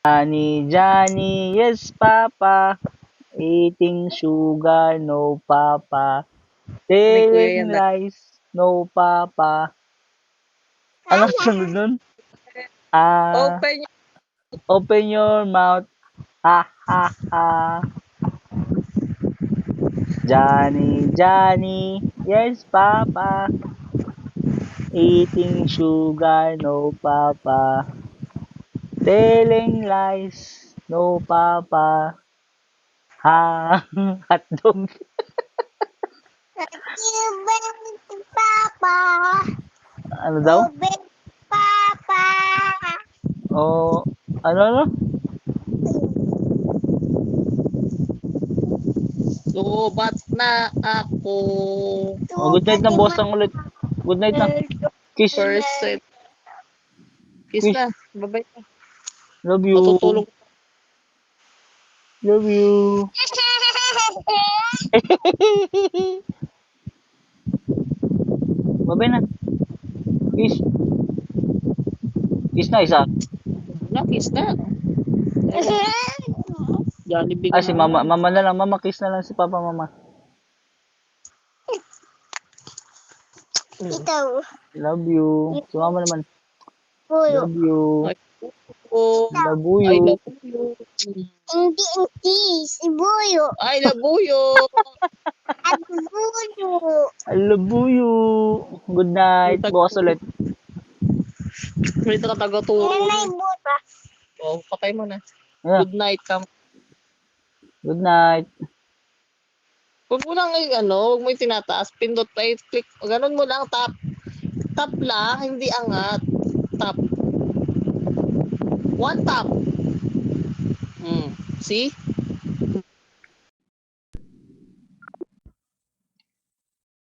Johnny, Johnny, yes, Papa. Eating sugar, no, Papa. Ni Kuya Telling yan. lies, no, Papa. Anong sunod nun? Open your Open your mouth. Ha, ha, ha. Johnny, Johnny, yes, Papa. Eating sugar, no, Papa. Telling lies, no, Papa. Ha, hotdog. Papa. Ano daw? Open Papa. O, ano? Lubat na ako. Oh, good night na, bossang ulit. Good night na. Kiss. First set. Kiss Kiss. na. Bye-bye. Love you. Matutulog. Love you. Babay na. Kiss. Kiss na isa. Na, kiss na. Jollibee Ah, ka si na mama. naman. Mama na lang. Mama, kiss na lang si papa, mama. Ito. Love you. Si mama naman. Puyo. Love you. Ay, oh. Love I you. love you. Hindi. Si Buyo. I love you. At Buyo. I love you. Good night. Bukas ulit. May taga-tulog. Nanay buta. Oh, patay mo na. Yeah. Good night ka. Good night. Huwag mo lang huwag mo yung tinataas. Pindot pa click. Ganun mo lang, tap. Tap lang, hindi angat. Tap. One tap. See?